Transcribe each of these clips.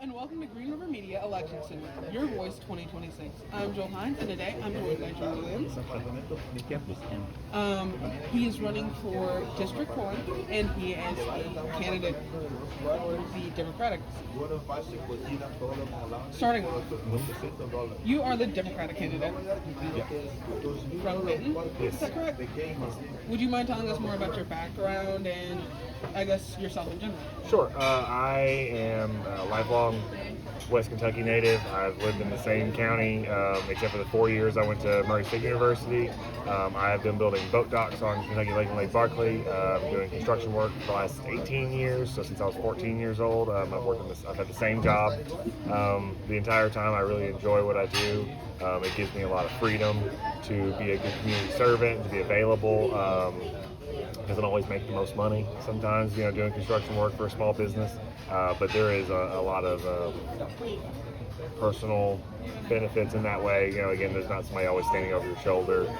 and welcome to Green River Media Election Center, Your Voice 2026. I'm Joel Hines, and today I'm joined by Joe Williams. He is running for District 4, and he is a candidate for the Democratic. Starting off, you are the Democratic candidate from Benton. Is that correct? Would you mind telling us more about your background and, I guess, yourself in general? Sure. I am a lifelong West Kentucky native. I've lived in the same county, except for the 4 years I went to Murray State University. I have been building boat docks on Kentucky Lake and Lake Barkley, doing construction work for the last 18 years. So since I was 14 years old, I've had the same job the entire time. I really enjoy what I do. It gives me a lot of freedom to be a good community servant, to be available. Doesn't always make the most money sometimes, doing construction work for a small business, but there is a lot of personal benefits in that way. Again, there's not somebody always standing over your shoulder.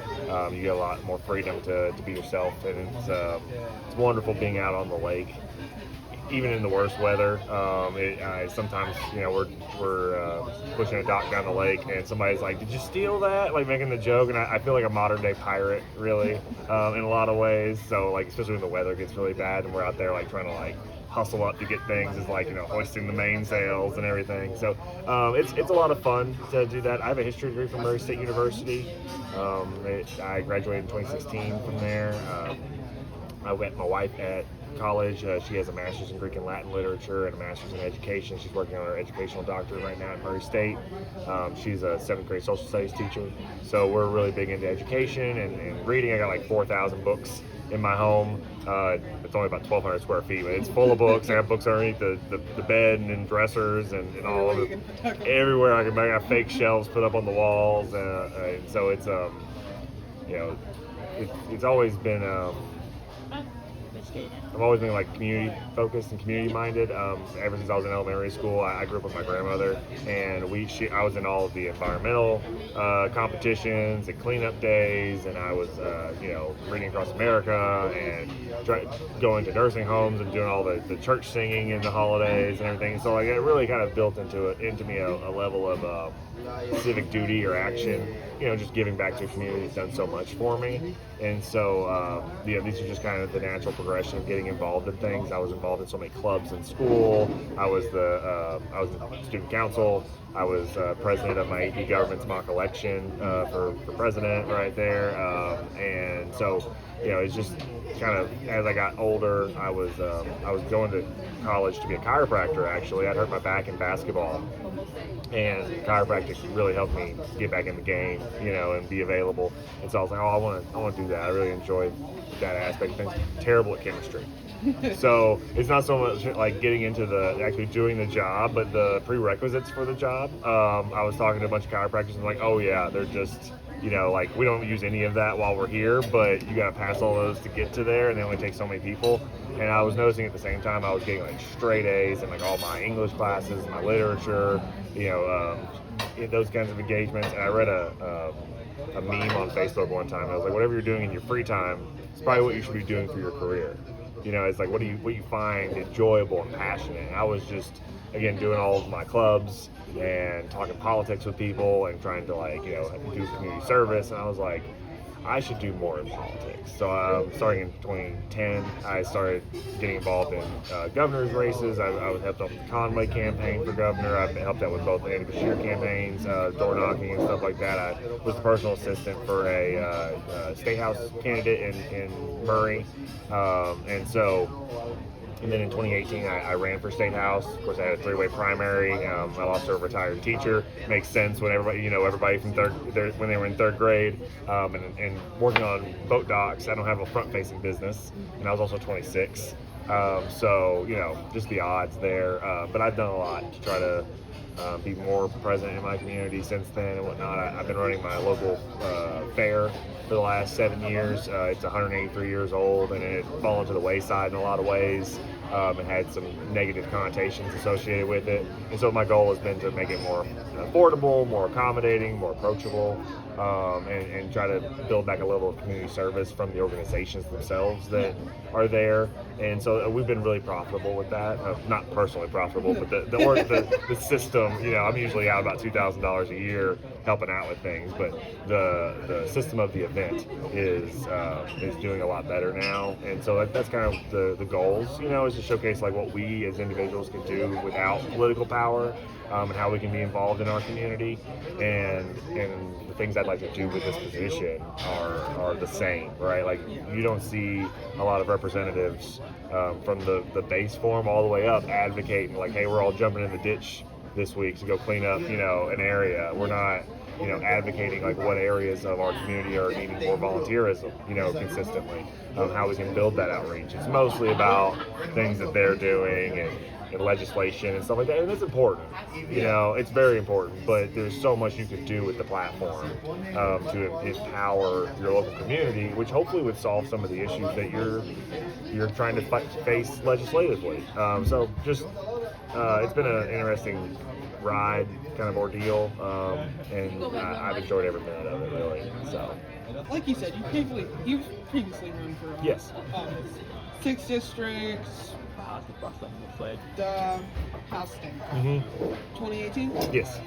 You get a lot more freedom to be yourself, and it's wonderful being out on the lake. Even in the worst weather, sometimes we're pushing a dock down the lake, and somebody's like, "Did you steal that?" Like making the joke, and I feel like a modern day pirate, really, in a lot of ways. So especially when the weather gets really bad, and we're out there trying to hustle up to get things, is hoisting the mainsails and everything. So it's a lot of fun to do that. I have a history degree from Murray State University. I graduated in 2016 from there. I met my wife at college. She has a master's in Greek and Latin literature and a master's in education. She's working on her educational doctorate right now at Murray State. She's a 7th grade social studies teacher. So we're really big into education and reading. I got 4,000 books in my home. It's only about 1,200 square feet, but it's full of books. I have books underneath the bed and in dressers and all of it. Everywhere I got fake shelves put up on the walls. And so it's it's always been I've always been community focused and community minded. Ever since I was in elementary school, I grew up with my grandmother, and I was in all of the environmental competitions and cleanup days, and I was reading across America and going to nursing homes and doing all the church singing in the holidays and everything. So it really kind of built into me a level of civic duty or action. Just giving back to a community has done so much for me. And so, these are just kind of the natural progression of getting involved in things. I was involved in so many clubs in school. I was in student council. I was president of my AP government's mock election for president right there. And so, it's just kind of, as I got older, I was going to college to be a chiropractor. Actually, I'd hurt my back in basketball, and chiropractic really helped me get back in the game, and be available. And so I was like, I want to do that. I really enjoyed that aspect of things. Terrible at chemistry. So it's not so much getting into actually doing the job, but the prerequisites for the job. I was talking to a bunch of chiropractors and oh yeah, they're just, we don't use any of that while we're here, but you got to pass all those to get to there, and they only take so many people. And I was noticing at the same time I was getting straight A's in all my English classes, my literature, in those kinds of engagements. And I read a meme on Facebook one time. I was like, whatever you're doing in your free time, it's probably what you should be doing for your career. It's what do you find enjoyable and passionate? And I was just, again, doing all of my clubs and talking politics with people and trying to do community service. And I was like, I should do more in politics. So starting in 2010, I started getting involved in governor's races. I helped out with the Conway campaign for governor. I've helped out with both Andy Beshear campaigns, door knocking and stuff like that. I was the personal assistant for a state house candidate in Murray. And then in 2018, I ran for state house. Of course, I had a 3-way primary. I lost to a retired teacher. Makes sense when everybody from when they were in 3rd grade. And working on boat docks, I don't have a front-facing business, and I was also 26. So just the odds there. But I've done a lot to try to be more present in my community since then and whatnot. I've been running my local fair for the last 7 years. It's 183 years old, and it fallen to the wayside in a lot of ways. It had some negative connotations associated with it. And so my goal has been to make it more affordable, more accommodating, more approachable. and try to build back a level of community service from the organizations themselves that are there. And so we've been really profitable with that. Not personally profitable, but the system. I'm usually out about $2,000 a year helping out with things, but the system of the event is doing a lot better now. And so that's kind of the goals. Is to showcase like what we as individuals can do without political power. And how we can be involved in our community, and the things I'd like to do with this position are the same, right? Like you don't see a lot of representatives from the base form all the way up advocating like, hey, we're all jumping in the ditch this week to go clean up, an area. We're not, advocating like what areas of our community are needing more volunteerism, consistently, how we can build that outreach. It's mostly about things that they're doing and legislation and stuff like that, and it's important. It's very important. But there's so much you can do with the platform to empower your local community, which hopefully would solve some of the issues that you're trying to face legislatively. So just it's been an interesting ride, kind of ordeal, and I've enjoyed every minute of it, really. So, like you said, you've previously run for yes, 6 districts. The House thing. 2018? Yes.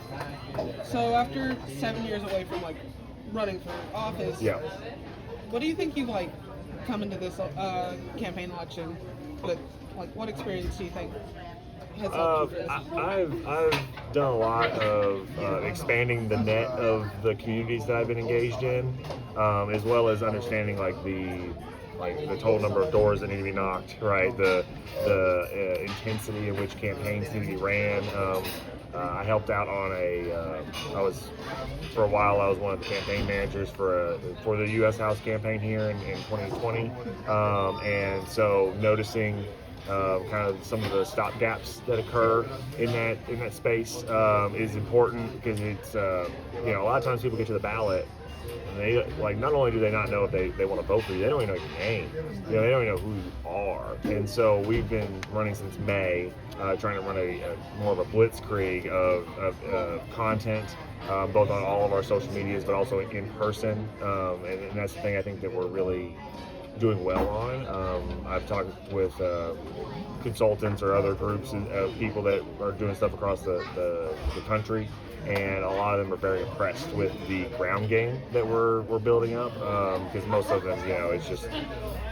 So after 7 years away from running for office, yeah. What do you think you've come into this campaign election with? What experience do you think has helped you for this? I've done a lot of expanding the net of the communities that I've been engaged in, as well as understanding the total number of doors that need to be knocked, right? The intensity in which campaigns need to be ran. I helped out on for a while I was one of the campaign managers for the U.S. House campaign here in 2020, and so noticing kind of some of the stop gaps that occur in that space is important, because it's a lot of times people get to the ballot. And they not only do they not know if they want to vote for you, they don't even know your name. They don't even know who you are. And so we've been running since May, trying to run a more of a blitzkrieg of content, both on all of our social medias, but also in person. And that's the thing I think that we're really doing well on. I've talked with consultants or other groups of people that are doing stuff across the country, and a lot of them are very impressed with the ground game that we're building up, because most of them, it's just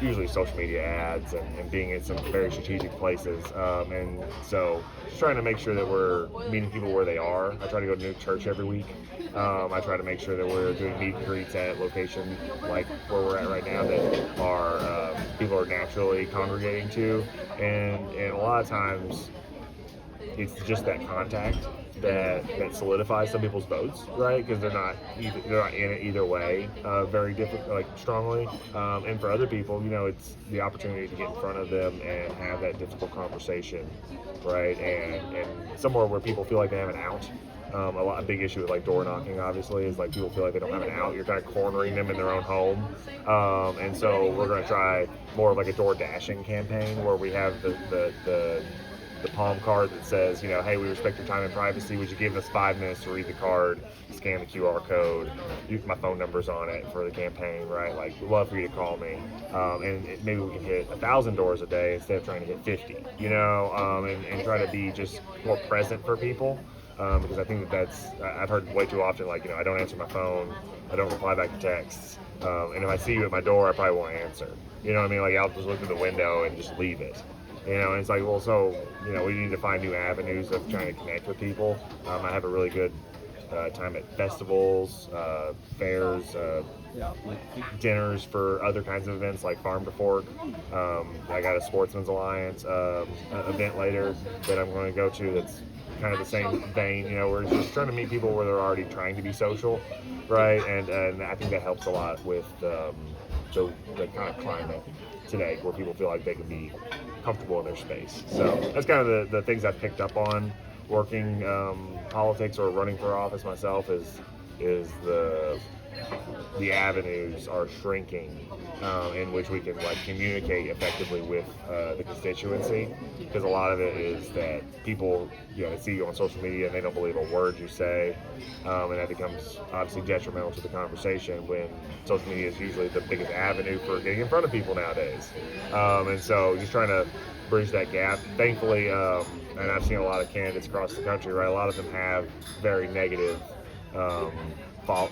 usually social media ads and being in some very strategic places, and so just trying to make sure that we're meeting people where they are. I try to go to new church every week. I try to make sure that we're doing meet and greets at locations like where we're at right now that are people are naturally congregating to, and a lot of times it's just that contact that solidifies some people's votes, right? Because they're not in it either way, very different, strongly. And for other people, it's the opportunity to get in front of them and have that difficult conversation, right? And somewhere where people feel like they have an out. A big issue with door knocking, obviously, is people feel like they don't have an out. You're kind of cornering them in their own home, and so we're going to try more of a door dashing campaign where we have the palm card that says, hey, we respect your time and privacy. Would you give us 5 minutes to read the card, scan the QR code? My phone number's on it for the campaign, right? We'd love for you to call me, and maybe we can hit 1,000 doors a day instead of trying to hit 50. And try to be just more present for people. Because I think that's I've heard way too often, I don't answer my phone, I don't reply back to texts, and if I see you at my door, I probably won't answer. You know what I mean? I'll just look through the window and just leave it. And it's we need to find new avenues of trying to connect with people. I have a really good time at festivals, fairs, dinners for other kinds of events like Farm to Fork. I got a Sportsman's Alliance event later that I'm going to go to that's kind of the same vein. We're just trying to meet people where they're already trying to be social, right? And I think that helps a lot with the kind of climate today, where people feel like they can be comfortable in their space. So that's kind of the things I've picked up on working politics or running for office myself, is the the avenues are shrinking in which we can like communicate effectively with the constituency, because a lot of it is that people, they see you on social media and they don't believe a word you say, and that becomes obviously detrimental to the conversation when social media is usually the biggest avenue for getting in front of people nowadays. And so just trying to bridge that gap. Thankfully, and I've seen a lot of candidates across the country, right? A lot of them have very negative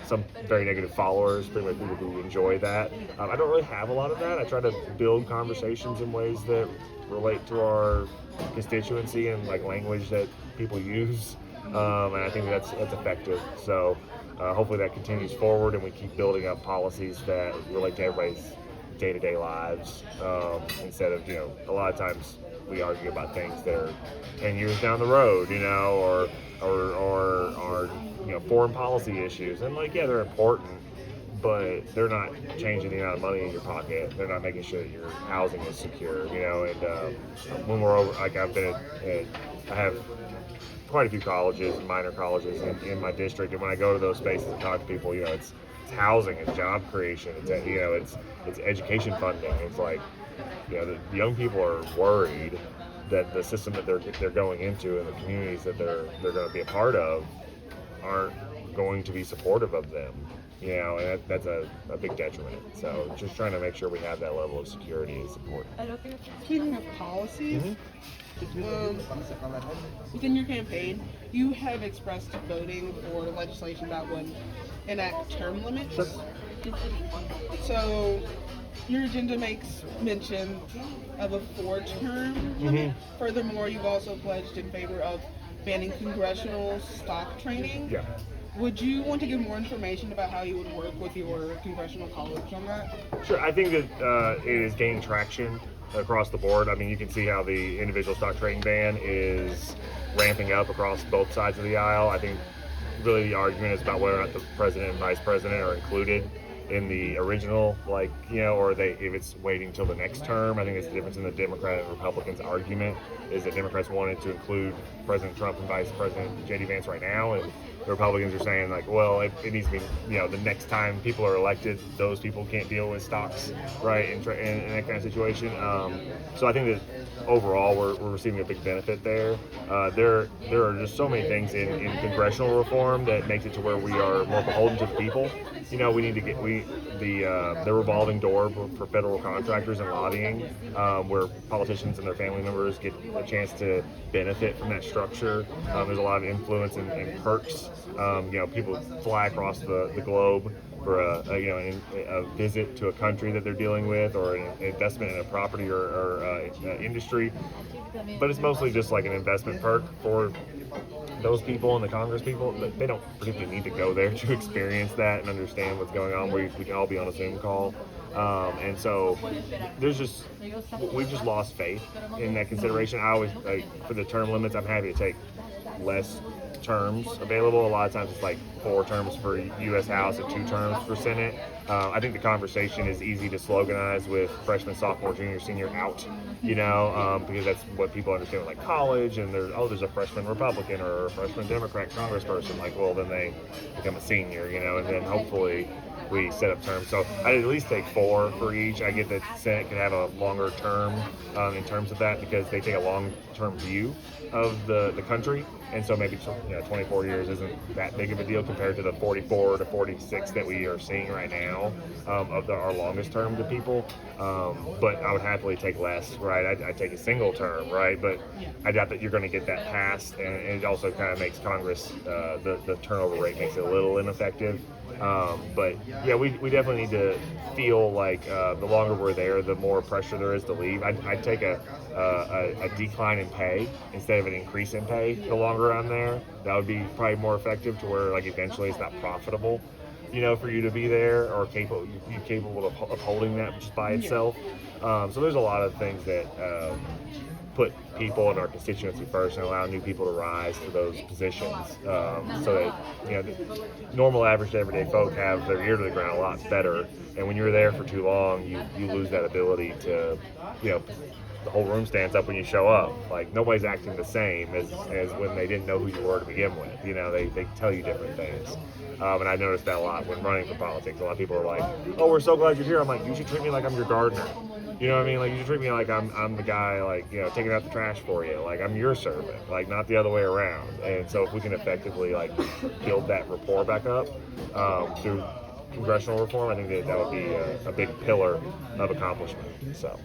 some very negative followers, pretty much people who enjoy that. I don't really have a lot of that. I try to build conversations in ways that relate to our constituency and like language that people use, and I think that's effective. So hopefully that continues forward, and we keep building up policies that relate to everybody's day-to-day lives, instead of, a lot of times we argue about things that are 10 years down the road, or foreign policy issues. And like, yeah, they're important, but they're not changing the amount of money in your pocket. They're not making sure that your housing is secure, and when we're over, like I have quite a few colleges and minor colleges in my district, and when I go to those spaces and talk to people, it's housing, it's job creation, it's education funding. It's like, the young people are worried that the system that they're going into and the communities that they're going to be a part of aren't going to be supportive of them, and that's a big detriment. So just trying to make sure we have that level of security is important. Speaking of policies, within your campaign, you have expressed voting for legislation that would enact term limits. Sure. So your agenda makes mention of a 4-term limit. Furthermore, you've also pledged in favor of banning congressional stock training. Yeah. Would you want to give more information about how you would work with your congressional colleagues on that? Sure. I think that it is gaining traction across the board. I mean, you can see how the individual stock trading ban is ramping up across both sides of the aisle. I think really the argument is about whether or not the president and vice president are included in the original, or if it's waiting till the next term. I think it's the difference in the Democrat and Republicans' argument is that Democrats wanted to include President Trump and Vice President J.D. Vance right now, and the Republicans are saying like, well, it needs to be, the next time people are elected, those people can't deal with stocks, right, in that kind of situation. So I think that overall we're receiving a big benefit there. There are just so many things in congressional reform that makes it to where we are more beholden to the people. We need to get the revolving door for federal contractors and lobbying, where politicians and their family members get a chance to benefit from that structure. There's a lot of influence and perks. People fly across the globe for a visit to a country that they're dealing with, or an investment in a property or industry. But it's mostly just like an investment perk for those people and the Congress people. They don't particularly need to go there to experience that and understand what's going on. We can all be on a Zoom call. And so we've just lost faith in that consideration. I always, for the term limits, I'm happy to take less terms available. A lot of times it's like 4 terms for U.S. House and 2 terms for Senate. I think the conversation is easy to sloganize with freshman, sophomore, junior, senior out, because that's what people understand with like college, and there's a freshman Republican or a freshman Democrat congressperson. Like, well, then they become a senior, and then hopefully we set up terms. So I'd at least take 4 for each. I get that Senate can have a longer term in terms of that, because they take a long-term view of the country, and so maybe 24 years isn't that big of a deal compared to the 44 to 46 that we are seeing right now of our longest term to people. But I would happily take less, right? I'd take a single term, right? But I doubt that you're going to get that passed, and it also kind of makes Congress, the turnover rate makes it a little ineffective. But yeah, we definitely need to feel like the longer we're there, the more pressure there is to leave. I'd take a decline in pay instead of an increase in pay the longer I'm there. That would be probably more effective, to where like eventually it's not profitable, for you to be there, or capable of upholding that just by itself. So there's a lot of things that put people in our constituency first and allow new people to rise to those positions, so that the normal, average, everyday folk have their ear to the ground a lot better. And when you're there for too long, you lose that ability to the whole room stands up when you show up. Like nobody's acting the same as when they didn't know who you were to begin with. You know, they tell you different things. And I noticed that a lot when running for politics. A lot of people are like, "Oh, we're so glad you're here." I'm like, "You should treat me like I'm your gardener." You know what I mean? Like you should treat me like I'm the guy, like, you know, taking out the trash for you. Like I'm your servant, like not the other way around. And so if we can effectively like build that rapport back up through congressional reform, I think that would be a big pillar of accomplishment. So.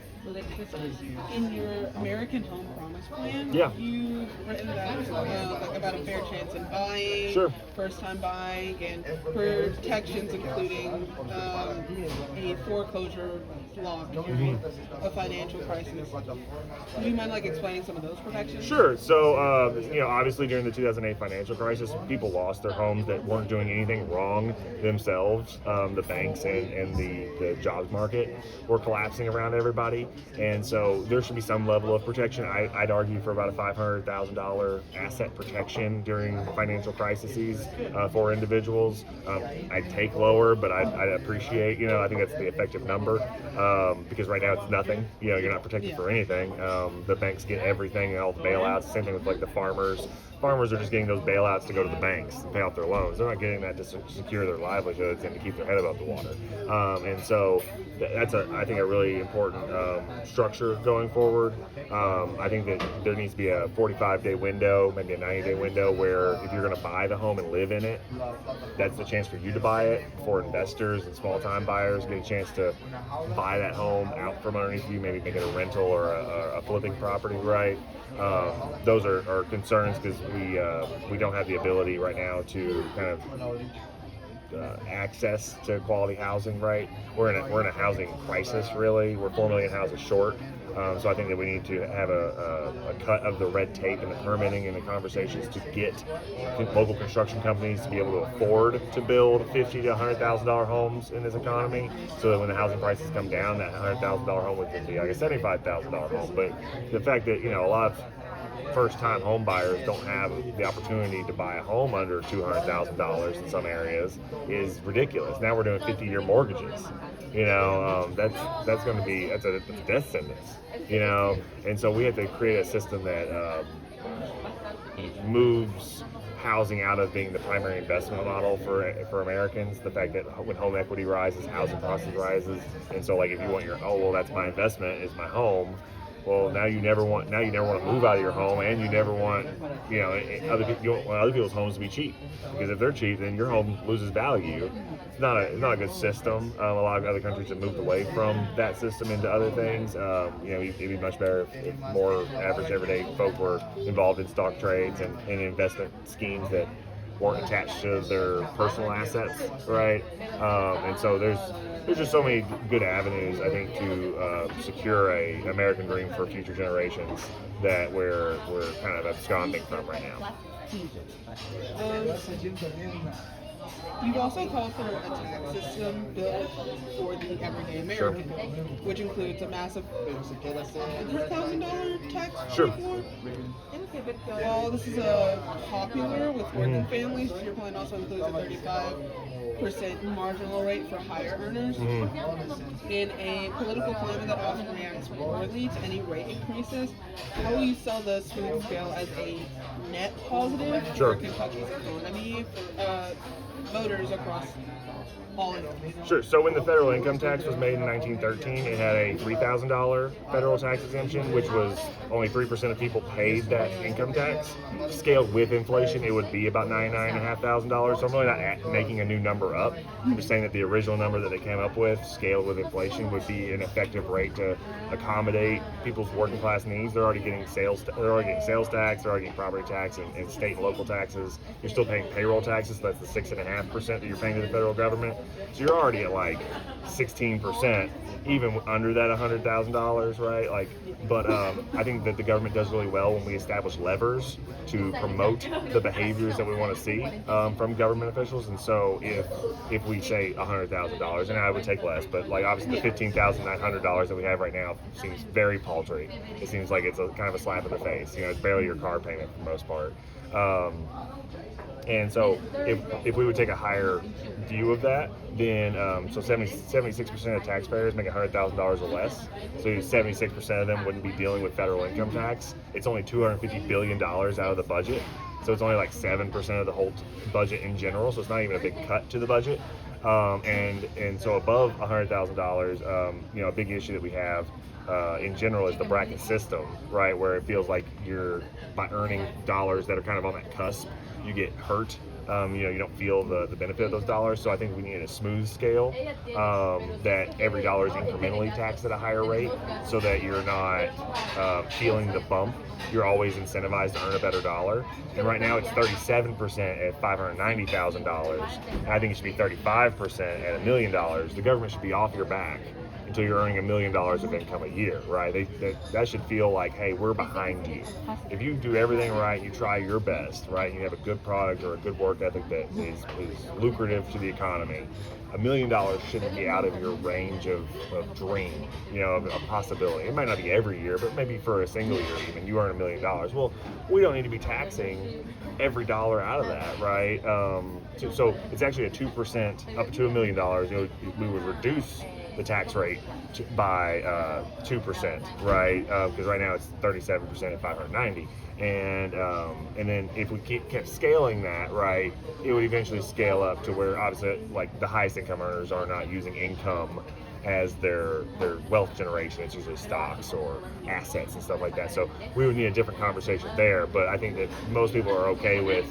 In your American Home Promise Plan, yeah, you've written that like about a fair chance in buying, sure, first time buying, and protections including a foreclosure lock during a financial crisis. Do you mind like explaining some of those protections? Sure. So you know, obviously during the 2008 financial crisis, people lost their homes that weren't doing anything wrong themselves. The banks and the jobs market were collapsing around everybody. And so there should be some level of protection. I'd argue for about a $500,000 asset protection during financial crises for individuals. I'd take lower, but I'd appreciate, you know, I think that's the effective number because right now it's nothing. You know, you're not protected for anything. The banks get everything and all the bailouts. Same thing with like the farmers. Farmers are just getting those bailouts to go to the banks and pay off their loans. They're not getting that to secure their livelihoods and to keep their head above the water. And so that's I think a really important structure going forward. I think that there needs to be a 45-day window, maybe a 90-day window, where if you're going to buy the home and live in it, that's the chance for you to buy it. For investors and small-time buyers, get a chance to buy that home out from underneath you, maybe make it a rental or a flipping property, right? Those are concerns because we don't have the ability right now to kind of access to quality housing, right? We're in a housing crisis, really. We're 4 million houses short. So I think that we need to have a cut of the red tape and the permitting and the conversations to get local construction companies to be able to afford to build $50,000 to $100,000 homes in this economy, so that when the housing prices come down, that $100,000 home would be like a $75,000 home. But the fact that, you know, a lot of first-time home buyers don't have the opportunity to buy a home under $200,000 in some areas is ridiculous. Now we're doing 50-year mortgages. You know, that's going to be that's a death sentence. You know, and so we have to create a system that moves housing out of being the primary investment model for Americans. The fact that when home equity rises, housing prices rises, and so like if you want your that's my investment is my home. Well, now you never want to move out of your home, and you never want, you know, other people's homes to be cheap, because if they're cheap, then your home loses value. It's not a good system. A lot of other countries have moved away from that system into other things. You know, it'd be much better if more average everyday folk were involved in stock trades and investment schemes that weren't attached to their personal assets, right? And so there's just so many good avenues, I think, to secure a American dream for future generations that we're kind of absconding from right now. You've also called for a tax system built for the everyday American, which includes a massive $100,000 tax reform. Well, this is popular with working families. Your plan also includes a 35% marginal rate for higher earners. In a political climate that often reacts poorly to any rate increases, how will you sell this food scale as a net positive for Kentucky's economy, for voters across all income? Sure. So when the federal income tax was made in 1913, it had a $3,000 federal tax exemption, which was only 3% of people paid that income tax. Scaled with inflation, it would be about $99,500. So I'm really not making a new number up. I'm just saying that the original number that they came up with, scaled with inflation, would be an effective rate to accommodate people's working class needs. They're already getting sales tax, they're already getting property tax and state and local taxes. You're still paying payroll taxes, so that's the 6.5% that you're paying to the federal government. So you're already at like 16%, even under that $100,000, right? Like, but I think that the government does really well when we establish levers to promote the behaviors that we want to see from government officials. And so if we say $100,000, and I would take less, but like obviously the $15,900 that we have right now seems very paltry. It seems like it's a kind of a slap in the face. It's barely your car payment for the most part. And so if we would take take a higher view of that, then so 76% of taxpayers make $100,000 or less. So 76% of them wouldn't be dealing with federal income tax. It's only $250 billion out of the budget. So it's only like 7% of the whole budget in general. So it's not even a big cut to the budget. And so above $100,000, you know, a big issue that we have in general is the bracket system, right? Where it feels like you're, by earning dollars that are kind of on that cusp, you get hurt. You know, you don't feel the benefit of those dollars. So I think we need a smooth scale that every dollar is incrementally taxed at a higher rate, so that you're not feeling the bump. You're always incentivized to earn a better dollar. And right now it's 37% at $590,000. And I think it should be 35% at $1 million. The government should be off your back until you're earning $1 million of income a year, right? That should feel like, hey, we're behind you. If you do everything right, you try your best, right? You have a good product or a good work ethic that is lucrative to the economy. $1 million shouldn't be out of your range of dream, you know, of possibility. It might not be every year, but maybe for a single year even, you earn $1 million. Well, we don't need to be taxing every dollar out of that, right? So it's actually a 2% up to $1 million. You know, we would reduce the tax rate by 2%, right? Because right now it's 37% at 590, and then if we kept scaling that, right, it would eventually scale up to where obviously like the highest income earners are not using income as their wealth generation. It's usually stocks or assets and stuff like that. So we would need a different conversation there. But I think that most people are okay with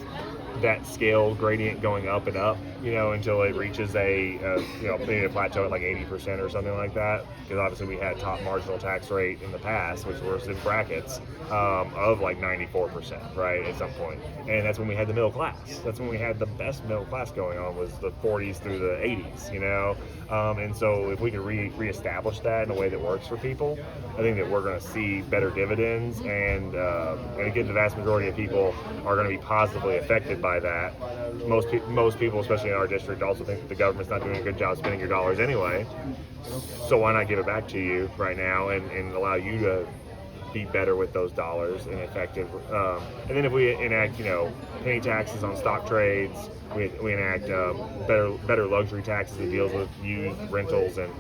that scale gradient going up and up, you know, until it reaches you know, maybe a plateau at like 80% or something like that. Because obviously we had top marginal tax rate in the past, which was in brackets of like 94%, right, at some point. And that's when we had the middle class. That's when we had the best middle class going on, was the 40s through the 80s, you know. And so if we could reestablish that in a way that works for people, I think that we're going to see better dividends, and again, the vast majority of people are going to be positively affected by that. Most people, especially in our district, also think that the government's not doing a good job spending your dollars anyway. So why not give it back to you right now and allow you to be better with those dollars and effective. And then if we enact, you know, penny taxes on stock trades, we enact better luxury taxes that deals with used rentals and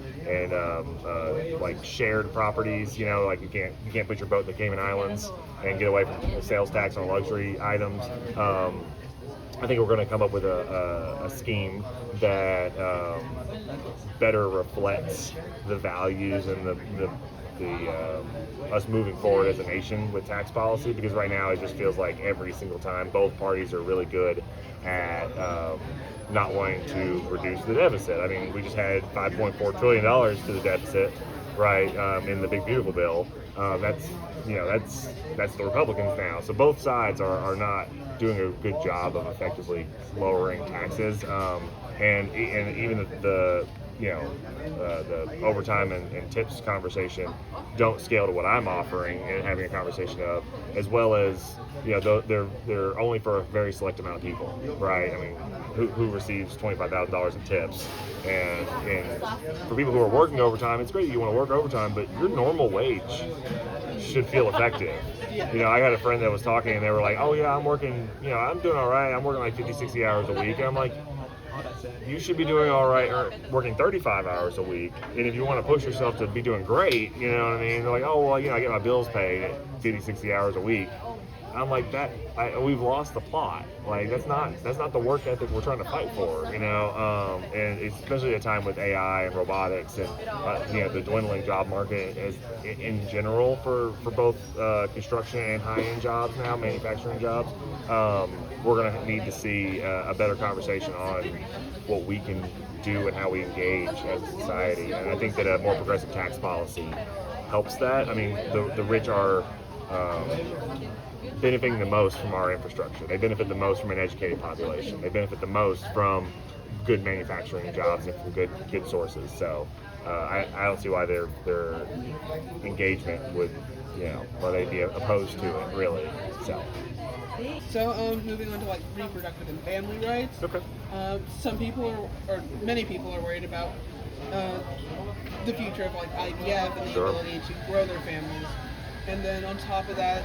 like shared properties. You know, like you can't put your boat in the Cayman Islands and get away from the sales tax on luxury items. I think we're going to come up with a scheme that better reflects the values and the us moving forward as a nation with tax policy, because right now it just feels like every single time both parties are really good at not wanting to reduce the deficit. I mean, we just had $5.4 trillion to the deficit, right, in the big beautiful bill. That's the Republicans now. So both sides are not doing a good job of effectively lowering taxes, and even the overtime and tips conversation don't scale to what I'm offering and having a conversation of, as well as, you know, they're only for a very select amount of people, right? I mean, who receives $25,000 in tips? And for people who are working overtime, it's great you want to work overtime, but your normal wage should feel effective. You know, I had a friend that was talking and they were like, oh yeah, I'm working, you know, I'm doing all right. I'm working like 50, 60 hours a week. And I'm like, you should be doing all right, or working 35 hours a week. And if you want to push yourself to be doing great, you know what I mean? They're like, oh, well, you know, I get my bills paid at 50, 60 hours a week. I'm like, we've lost the plot. Like, that's not the work ethic we're trying to fight for, you know. And especially at a time with AI and robotics and you know, the dwindling job market in general for both construction and high-end jobs now, manufacturing jobs. We're going to need to see a better conversation on what we can do and how we engage as a society. And I think that a more progressive tax policy helps that. I mean, the rich are benefiting the most from our infrastructure. They benefit the most from an educated population. They benefit the most from good manufacturing jobs and from good sources. So I don't see why their engagement would, you know, why they'd be opposed to it, really. So moving on to like reproductive and family rights. Okay. Some people or many people are worried about the future of like IVF and the ability to grow their families. And then on top of that,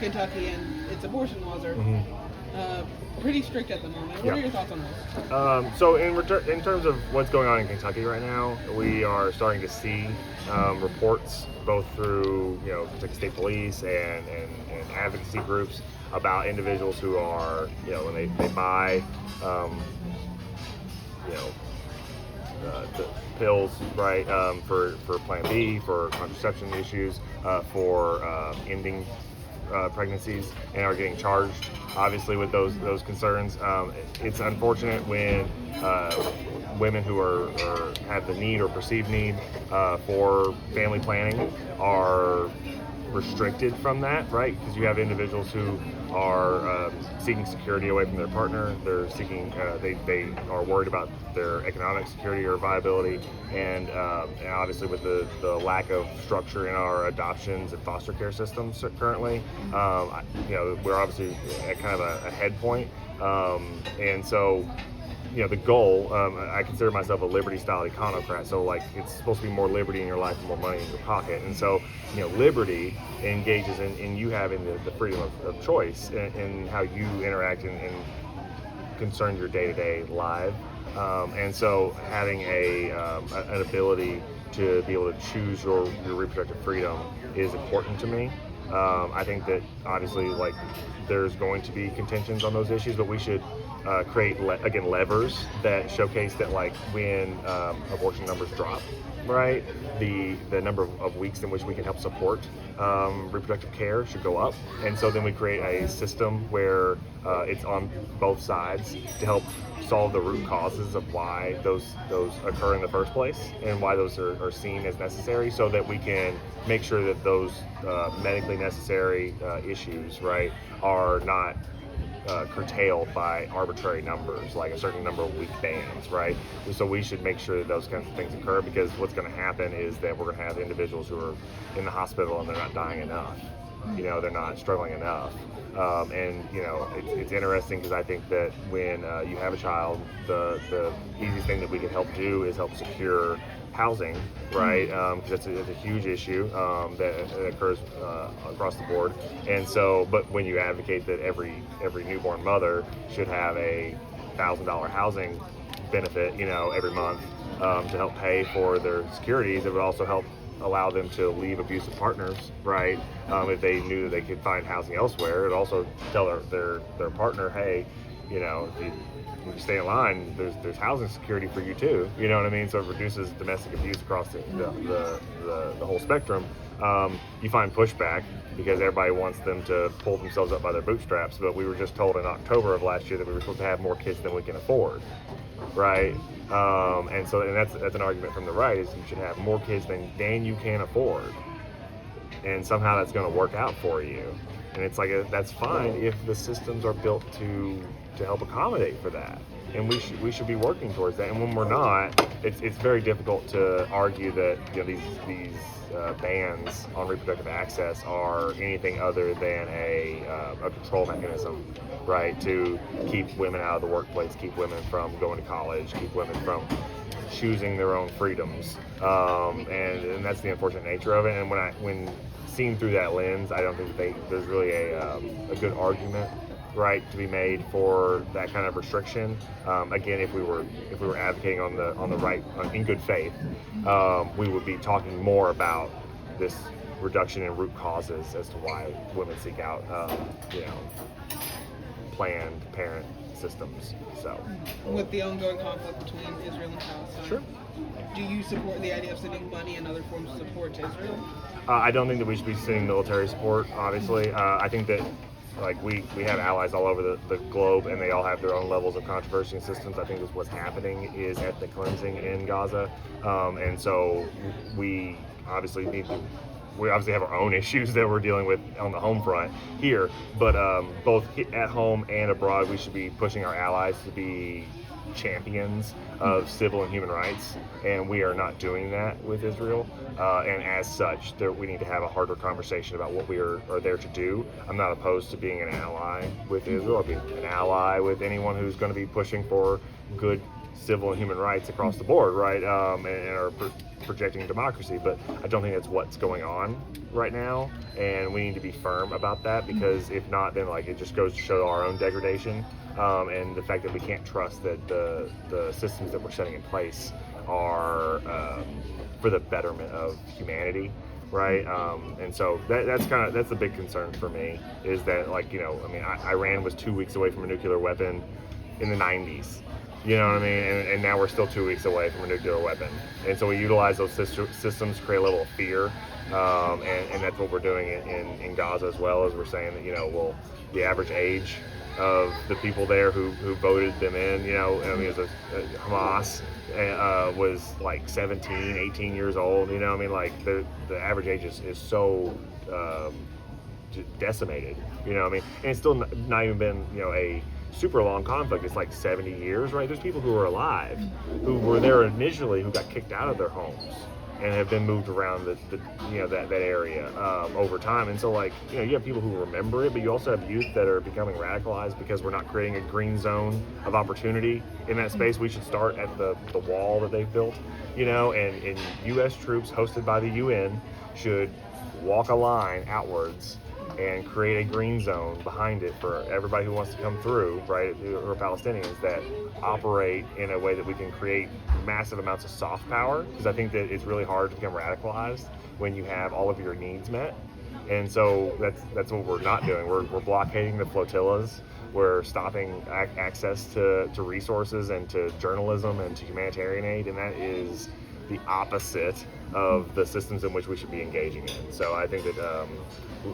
Kentucky and its abortion laws are pretty strict at the moment. What are your thoughts on this? So in terms of what's going on in Kentucky right now, we are starting to see reports both through Kentucky State Police and advocacy groups about individuals who are when they buy the pills, right, for Plan B, for contraception issues, for ending pregnancies, and are getting charged, obviously, with those concerns. It's unfortunate when women who are have the need or perceived need for family planning are restricted from that, right? Because you have individuals who are seeking security away from their partner. They're seeking, they are worried about their economic security or viability, and obviously with the lack of structure in our adoptions and foster care systems currently, we're obviously at kind of a head point, and so. The goal, I consider myself a liberty-style econocrat, so like it's supposed to be more liberty in your life and more money in your pocket. And so, liberty engages in you having the freedom of choice in how you interact and concern your day-to-day life. And so having an ability to be able to choose your reproductive freedom is important to me. I think that obviously there's going to be contentions on those issues, but we should create levers that showcase that when abortion numbers drop, right, the number of weeks in which we can help support reproductive care should go up. And so then we create a system where it's on both sides to help solve the root causes of why those occur in the first place and why those are seen as necessary, so that we can make sure that those medically necessary issues, right, are not curtailed by arbitrary numbers, like a certain number of week bans, right? So we should make sure that those kinds of things occur, because what's going to happen is that we're going to have individuals who are in the hospital and they're not dying enough. They're not struggling enough. And it's interesting because I think that when you have a child, the easiest thing that we can help do is help secure housing, right? Because it's a huge issue that occurs across the board. And so, but when you advocate that every newborn mother should have a $1,000 housing benefit, every month to help pay for their securities, it would also help allow them to leave abusive partners, right? If they knew that they could find housing elsewhere. It'd also tell their partner, hey, if you stay in line, there's housing security for you too. You know what I mean? So it reduces domestic abuse across the whole spectrum. You find pushback because everybody wants them to pull themselves up by their bootstraps, but we were just told in October of last year that we were supposed to have more kids than we can afford, right? And that's an argument from the right, is you should have more kids than you can afford, and somehow that's going to work out for you. And it's that's fine if the systems are built to help accommodate for that, and we should be working towards that. And when we're not, it's very difficult to argue that these bans on reproductive access are anything other than a control mechanism, right, to keep women out of the workplace, keep women from going to college, keep women from choosing their own freedoms, and that's the unfortunate nature of it. And when seen through that lens, I don't think there's really a good argument, right, to be made for that kind of restriction. Again, if we were advocating on the right in good faith, we would be talking more about this reduction in root causes as to why women seek out Planned Parent systems. So, with the ongoing conflict between Israel and Palestine, sure. Do you support the idea of sending money and other forms of support to Israel? I don't think that we should be sending military support, obviously. I think that we have allies all over the globe, and they all have their own levels of controversy and systems. I think that's what's happening is ethnic cleansing in Gaza, and so we obviously have our own issues that we're dealing with on the home front here, but both at home and abroad, we should be pushing our allies to be champions of civil and human rights, and we are not doing that with Israel, and as such we need to have a harder conversation about what we are there to do. I'm not opposed to being an ally with Israel. I'll be an ally with anyone who's going to be pushing for good civil and human rights across the board, right, and are projecting democracy, but I don't think that's what's going on right now, and we need to be firm about that, because if not, then like it just goes to show our own degradation, and the fact that we can't trust that the systems that we're setting in place are for the betterment of humanity, right? And so that's the big concern for me, is that, like, you know, I mean, Iran was 2 weeks away from a nuclear weapon in the 90s. You know what I mean? And now we're still 2 weeks away from a nuclear weapon. And so we utilize those systems to create a level of fear. And that's what we're doing in Gaza as well, as we're saying that, you know, well, the average age of the people there who voted them in, you know, I mean, Hamas was like 17, 18 years old. You know, I mean, like the average age is so decimated. You know, I mean, and it's still not even been, you know, a super long conflict. It's like 70 years, right? There's people who are alive, who were there initially, who got kicked out of their homes and have been moved around that area over time. And so, like, you know, you have people who remember it, but you also have youth that are becoming radicalized because we're not creating a green zone of opportunity in that space. We should start at the wall that they've built, you know, and U.S. troops hosted by the UN should walk a line outwards and create a green zone behind it for everybody who wants to come through, right, who are Palestinians, that operate in a way that we can create massive amounts of soft power, because I think that it's really hard to become radicalized when you have all of your needs met. And so that's what we're not doing. We're blockading the flotillas. We're stopping access to resources and to journalism and to humanitarian aid, and that is the opposite of the systems in which we should be engaging in. So I think that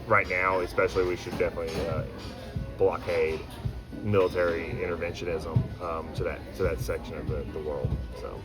right now, especially, we should definitely blockade military interventionism to that section of the world. So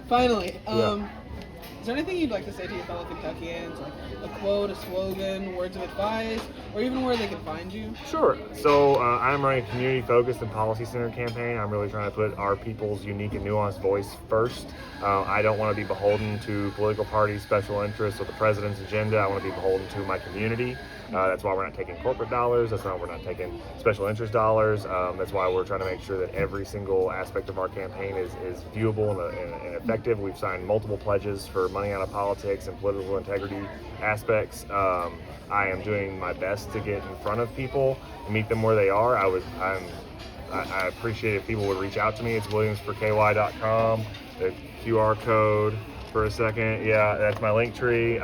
finally, is there anything you'd like to say to your fellow Kentuckians, like a quote, a slogan, words of advice, or even where they can find you? Sure. So I'm running a community-focused and policy-centered campaign. I'm really trying to put our people's unique and nuanced voice first. I don't want to be beholden to political parties, special interests, or the president's agenda. I want to be beholden to my community. That's why we're not taking corporate dollars. That's why we're not taking special interest dollars. That's why we're trying to make sure that every single aspect of our campaign is viewable and effective. We've signed multiple pledges for money out of politics and political integrity aspects. I am doing my best to get in front of people and meet them where they are. I appreciate if people would reach out to me. It's williamsforky.com. The QR code for a second. Yeah, that's my link tree.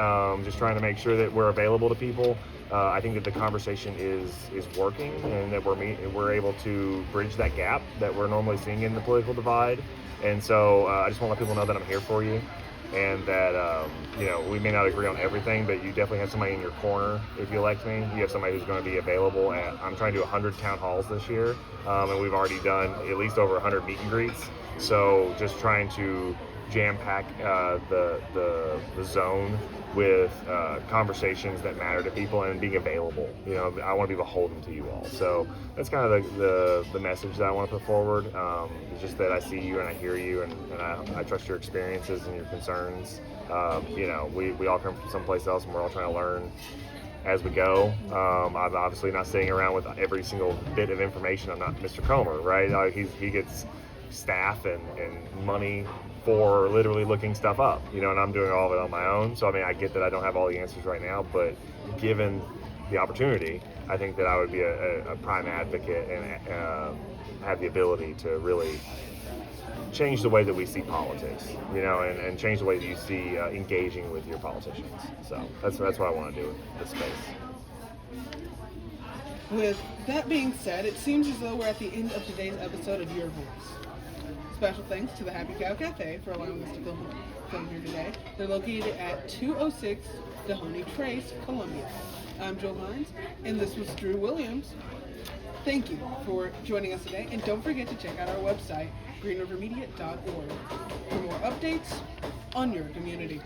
Just trying to make sure that we're available to people. I think that the conversation is working, and that we're able to bridge that gap that we're normally seeing in the political divide. And so I just want to let people know that I'm here for you, and that you know, we may not agree on everything, but you definitely have somebody in your corner if you elect me. You have somebody who's going to be available. I'm trying to do 100 town halls this year, and we've already done at least over 100 meet and greets. So just trying to jam pack the zone with conversations that matter to people and being available. You know, I want to be beholden to you all. So that's kind of the message that I want to put forward. It's just that I see you and I hear you, and I trust your experiences and your concerns. You know, we all come from someplace else, and we're all trying to learn as we go. I'm obviously not sitting around with every single bit of information. I'm not Mr. Comer, right? He gets staff and money for literally looking stuff up, you know, and I'm doing all of it on my own. So I mean, I get that I don't have all the answers right now, but given the opportunity, I think that I would be a prime advocate and have the ability to really change the way that we see politics, you know, and change the way that you see engaging with your politicians. So that's what I want to do with this space. With that being said, it seems as though we're at the end of today's episode of Your Voice. Special thanks to the Happy Cow Cafe for allowing us to film here today. They're located at 206 Dehoney Trace, Columbia. I'm Joe Hines, and this was Drew Williams. Thank you for joining us today, and don't forget to check out our website, greenrivermedia.org, for more updates on your community.